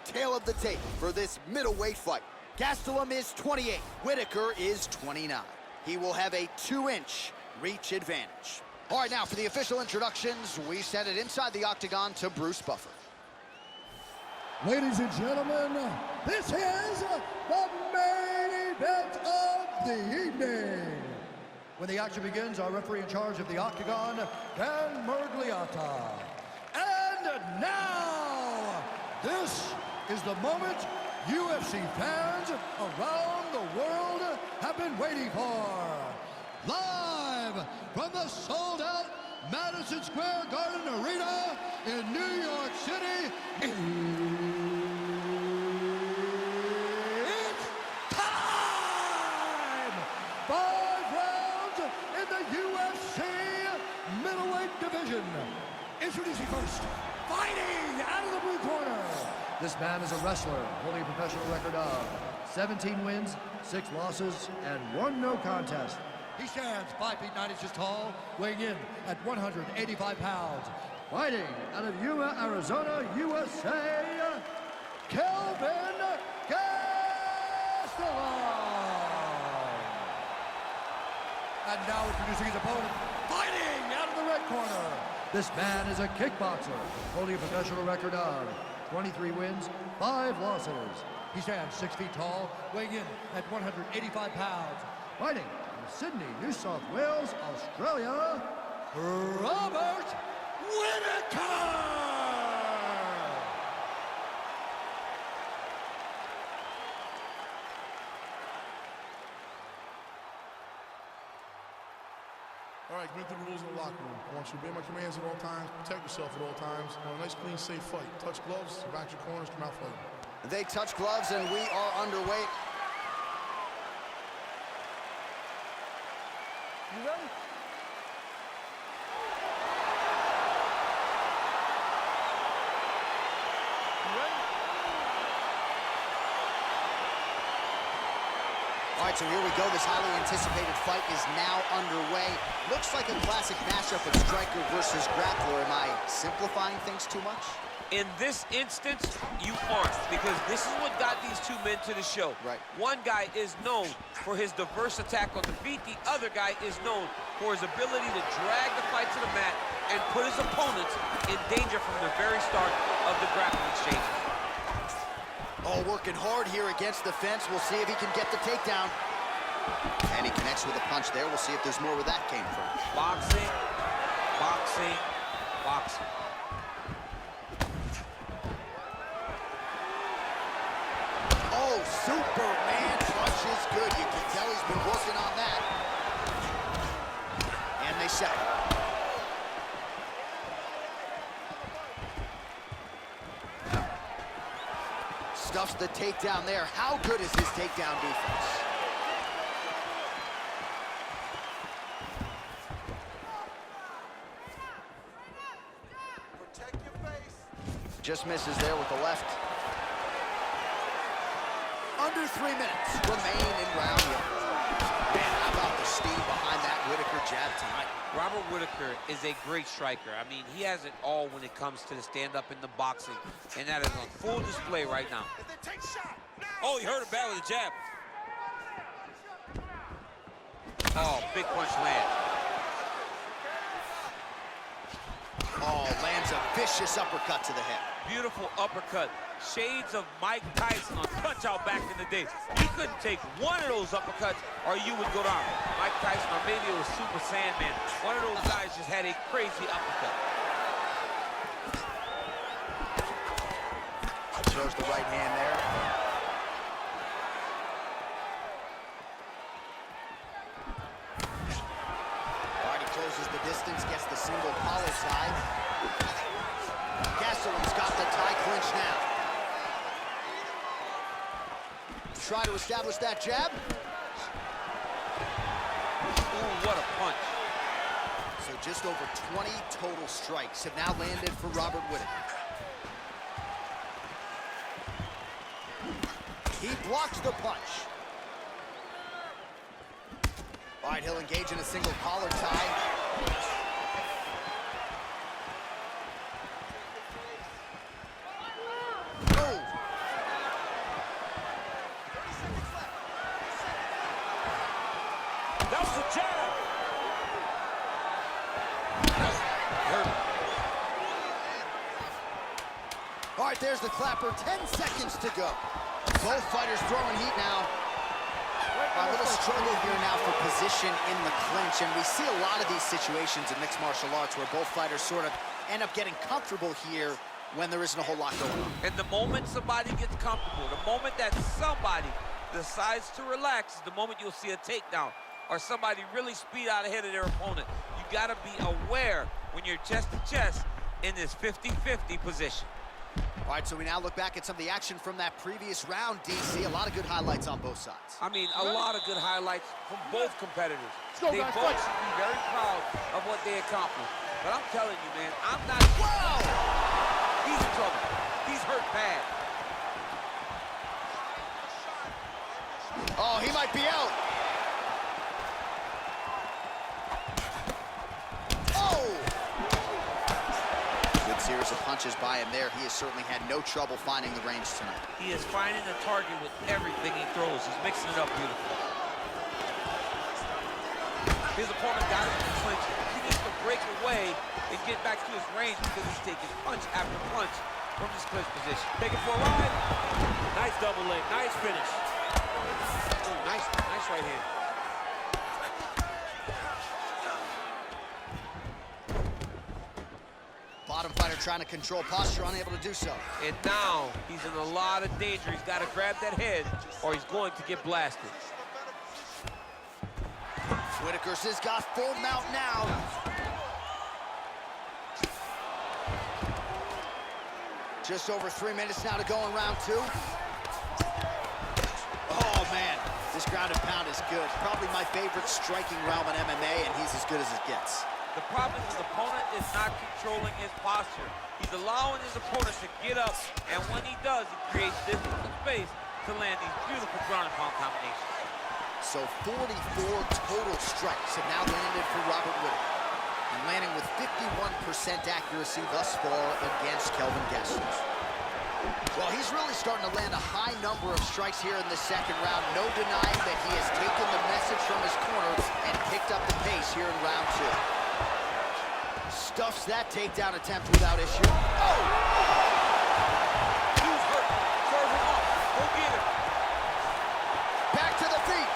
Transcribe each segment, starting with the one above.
tale of the tape for this middleweight fight. Gastelum is 28, Whittaker is 29. He will have a 2-inch reach advantage. All right, now for the official introductions, we send it inside the octagon to Bruce Buffer. Ladies and gentlemen, this is the main event of the evening. When the action begins, our referee in charge of the octagon, Dan Mergliata. And now, this is the moment UFC fans around the world have been waiting for. Live from the sold-out Madison Square Garden Arena in New York City, it's time! 5 rounds in the UFC middleweight division. Introducing first, fighting out of the blue corner. This man is a wrestler holding a professional record of 17 wins, 6 losses, and 1 no contest. He stands 5 feet 9 inches tall, weighing in at 185 pounds. Fighting out of Yuma, Arizona, USA, Kelvin Gastelum. And now introducing his opponent, fighting out of the red corner. This man is a kickboxer, holding a professional record of 23 wins, 5 losses. He stands 6 feet tall, weighing in at 185 pounds. Fighting from Sydney, New South Wales, Australia, Robert Whittaker! All right, give me the rules in the locker room. I want you to obey my commands at all times, protect yourself at all times. I want a nice, clean, safe fight. Touch gloves, back your corners, come out fighting. They touch gloves and we are underway. You ready? All right, so here we go. This highly anticipated fight is now underway. Looks like a classic matchup of striker versus grappler. Am I simplifying things too much? In this instance, you aren't, because this is what got these two men to the show. Right. One guy is known for his diverse attack on the feet. The other guy is known for his ability to drag the fight to the mat and put his opponents in danger from the very start of the grappling exchange. Oh, working hard here against the fence. We'll see if he can get the takedown. And he connects with a punch there. We'll see if there's more where that came from. Boxing, boxing, boxing. Oh, Superman punch is good. You can tell he's been working on that. And they settle. Stuffs the takedown there. How good is his takedown defense? Protect your face. Just misses there with the left. Under 3 minutes remain in round 1. Man, how about the steam behind that Whittaker jab tonight? Robert Whittaker is a great striker. I mean, he has it all when it comes to the stand-up in the boxing, and that is on full display right now. Oh, he hurt him bad with a jab. Oh, big punch land. Oh, lands a vicious uppercut to the head. Beautiful uppercut. Shades of Mike Tyson on Punch-Out back in the day. You couldn't take one of those uppercuts or you would go down. Mike Tyson, or maybe it was Super Sandman. One of those guys just had a crazy uppercut. Shows the right hand there. All right, he closes the distance, gets the single collar tie. Gastelum's got the tie clinch now. Try to establish that jab. Ooh, what a punch. So just over 20 total strikes have now landed for Robert Whittaker. He blocks the punch. All right, he'll engage in a single collar tie. Oh, jab. All right, there's the clapper. 10 seconds to go. Both fighters throwing heat now. A little struggle here now for position in the clinch, and we see a lot of these situations in mixed martial arts where both fighters sort of end up getting comfortable here when there isn't a whole lot going on. And the moment somebody gets comfortable, the moment that somebody decides to relax, is the moment you'll see a takedown or somebody really speed out ahead of their opponent. You got to be aware when you're chest to chest in this 50-50 position. All right, so we now look back at some of the action from that previous round, DC. A lot of good highlights on both sides. I mean, a lot of good highlights from both competitors. go, They guys, both fight. should be very proud of what they accomplished. But I'm telling you, man, I'm not... Whoa! He's in trouble. He's hurt bad. Oh, he might be out. Oh! Good series of punches by him there. He has certainly had no trouble finding the range tonight. He is finding the target with everything he throws. He's mixing it up beautifully. His opponent got him in the clinch. He needs to break away and get back to his range because he's taking punch after punch from this clinch position. Take it for a ride. Nice double leg. Nice finish. Ooh, nice right hand. Bottom fighter trying to control posture, unable to do so. And now he's in a lot of danger. He's got to grab that head or he's going to get blasted. Whittaker's has got full mount now. Just over 3 minutes now to go in round two. Oh, man. This ground and pound is good. Probably my favorite striking realm in MMA, and he's as good as it gets. The problem is his opponent is not controlling his posture. He's allowing his opponent to get up, and when he does, he creates distance and space to land these beautiful ground and pound combinations. So 44 total strikes have now landed for Robert Whittaker, and landing with 51% accuracy thus far against Kelvin Gastelum. Well, he's really starting to land a high number of strikes here in the second round. No denying that he has taken the message from his corner and picked up the pace here in round two. Stuffs that takedown attempt without issue. Oh! He's hurt. Serve him up. Go get him. Back to the feet.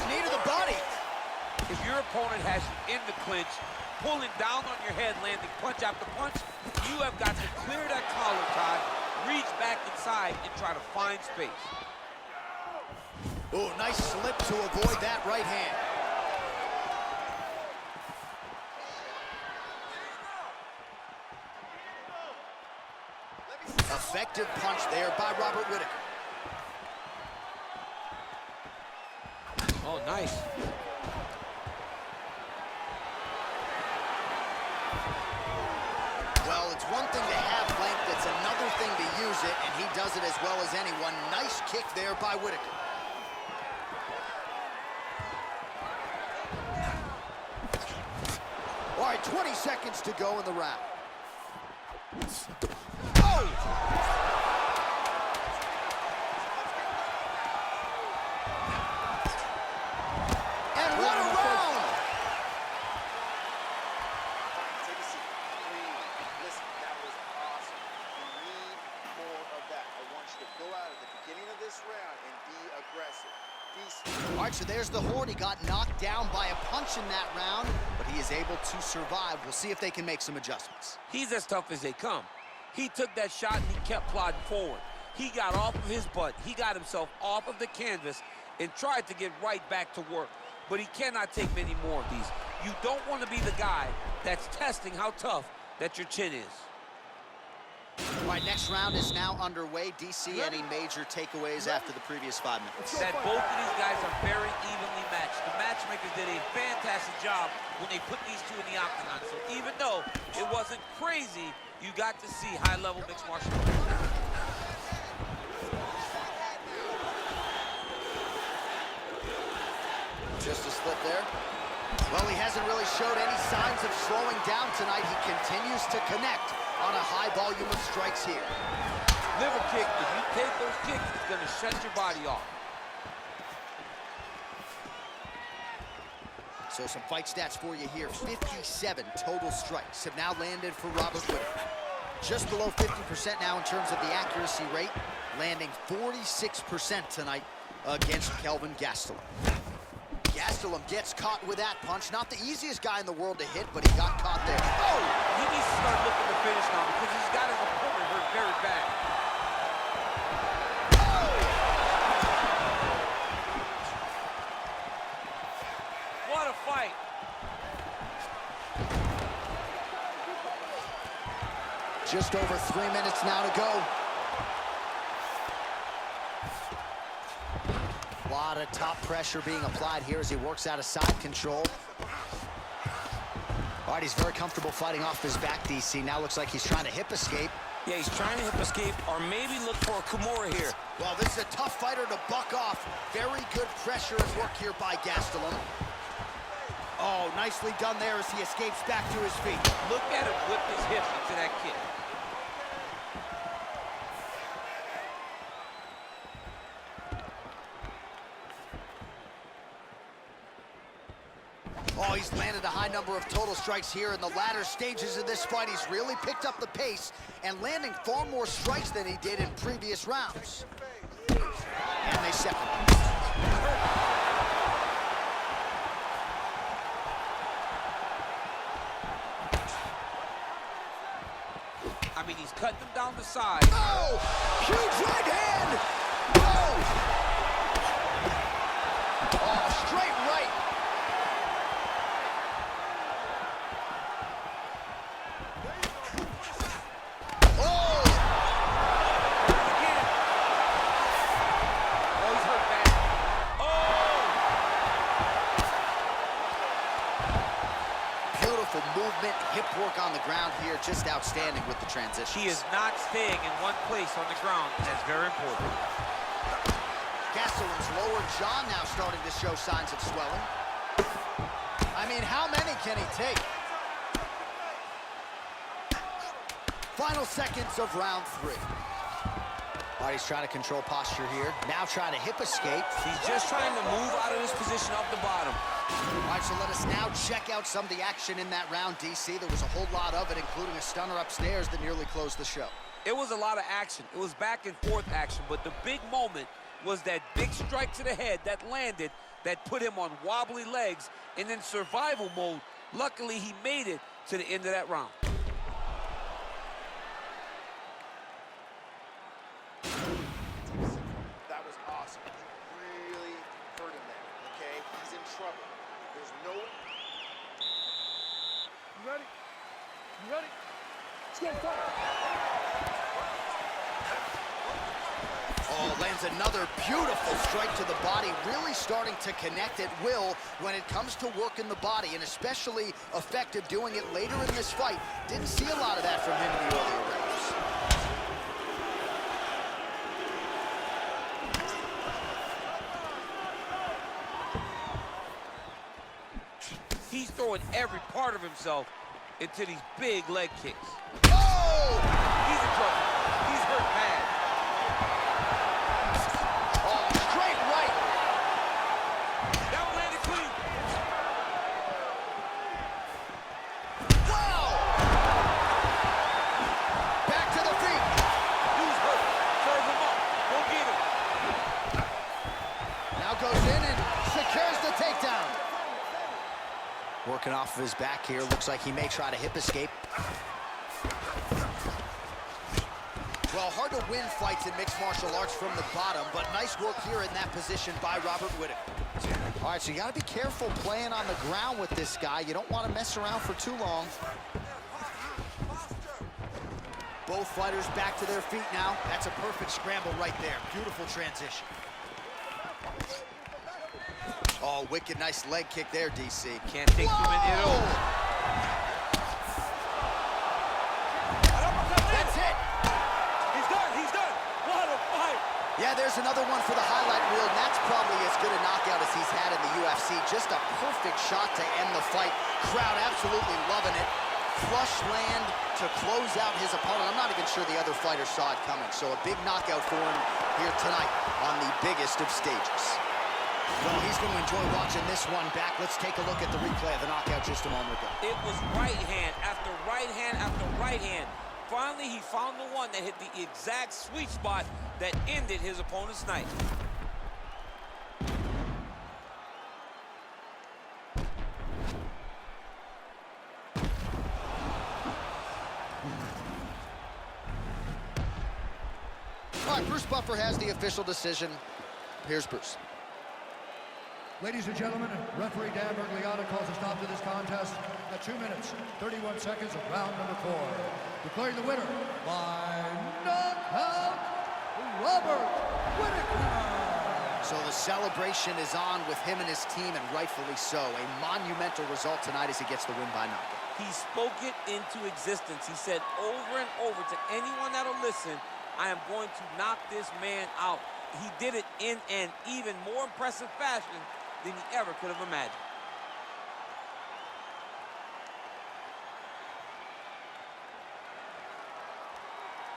Knee to the body. If your opponent has you in the clinch, pulling down on your head, landing punch after punch, you have got to clear that collar tie, reach back inside, and try to find space. Oh, nice slip to avoid that right hand. Effective punch there by Robert Whittaker. Oh, nice. Well, it's one thing to have length, it's another thing to use it, and he does it as well as anyone. Nice kick there by Whittaker. All right, 20 seconds to go in the round. Oh! And what a round! Take a seat. Listen, that was awesome. We need more of that. I want you to go out at the beginning of this round and be aggressive. All right, so there's the Horde. He got knocked down by a punch in that round, but he is able to survive. We'll see if they can make some adjustments. He's as tough as they come. He took that shot and he kept plodding forward. He got off of his butt. He got himself off of the canvas and tried to get right back to work. But he cannot take many more of these. You don't want to be the guy that's testing how tough that your chin is. All right, next round is now underway. DC, any major takeaways after the previous 5 minutes? That both of these guys are very evenly matched. The matchmakers did a fantastic job when they put these two in the octagon. So even though it wasn't crazy, you got to see high-level mixed martial arts. Just a slip there. Well, he hasn't really showed any signs of slowing down tonight. He continues to connect on a high volume of strikes here. Liver kick, if you take those kicks, it's going to shut your body off. So some fight stats for you here. 57 total strikes have now landed for Robert Whittaker. Just below 50% now in terms of the accuracy rate, landing 46% tonight against Kelvin Gastelum. Gastelum gets caught with that punch. Not the easiest guy in the world to hit, but he got caught there. Oh! He needs to start looking to finish now because he's got his opponent hurt very bad. What a fight. Just over 3 minutes now to go. A lot of top pressure being applied here as he works out of side control. All right, he's very comfortable fighting off his back, DC. Now looks like he's trying to hip escape. Yeah, he's trying to hip escape or maybe look for a Kimura here. Well, this is a tough fighter to buck off. Very good pressure and work here by Gastelum. Oh, nicely done there as he escapes back to his feet. Look at him whip his hip into that kick. Oh, he's landed a high number of total strikes here in the latter stages of this fight. He's really picked up the pace and landing far more strikes than he did in previous rounds. And they separate. I mean, he's cutting them down the side. Oh! Huge right hand! Oh! Oh, straight right. Oh! Again. Oh, he's hurt bad. Oh! Beautiful movement, hip work on the ground here, just outstanding with the transition. He is not staying in one place on the ground, and that's very important. Gastelum's lower jaw now starting to show signs of swelling. I mean, how many can he take? Final seconds of round 3. All right, he's trying to control posture here. Now trying to hip escape. He's just trying to move out of this position off the bottom. All right, so let us now check out some of the action in that round, DC. There was a whole lot of it, including a stunner upstairs that nearly closed the show. It was a lot of action. It was back and forth action, but the big moment was that big strike to the head that landed, that put him on wobbly legs, and in survival mode, luckily he made it to the end of that round. That was awesome. You really hurt him there, okay? He's in trouble. There's no... You ready? You ready? Let's go, fight! Oh, lands another beautiful strike to the body, really starting to connect at will when it comes to working the body, and especially effective doing it later in this fight. Didn't see a lot of that from him in the earlier rounds. He's throwing every part of himself into these big leg kicks. Oh! He's in trouble. He's hurt bad. Oh, straight right. That one landed clean. Wow! Back to the feet. Dude's hurt. Serve him up. Go get him. Now goes in and secures the takedown. Working off of his back here. Looks like he may try to hip escape. Well, hard to win fights in mixed martial arts from the bottom, but nice work here in that position by Robert Whittaker. All right, so you got to be careful playing on the ground with this guy. You don't want to mess around for too long. Both fighters back to their feet now. That's a perfect scramble right there. Beautiful transition. Oh, wicked nice leg kick there, DC. Can't take too many of those. That's it. He's done. He's done. What a fight. Yeah, there's another one for the highlight reel, and that's probably as good a knockout as he's had in the UFC. Just a perfect shot to end the fight. Crowd absolutely loving it. Flush land to close out his opponent. I'm not even sure the other fighter saw it coming, so a big knockout for him here tonight on the biggest of stages. Well, he's going to enjoy watching this one back. Let's take a look at the replay of the knockout just a moment ago. It was right hand after right hand after right hand. Finally, he found the one that hit the exact sweet spot that ended his opponent's night. All right, Bruce Buffer has the official decision. Here's Bruce. Ladies and gentlemen, referee Dan Bergliata calls a stop to this contest at 2 minutes, 31 seconds of round number 4. Declaring the winner by knockout, Robert Whittaker. So the celebration is on with him and his team, and rightfully so. A monumental result tonight as he gets the win by knockout. He spoke it into existence. He said over and over to anyone that'll listen, I am going to knock this man out. He did it in an even more impressive fashion than he ever could have imagined.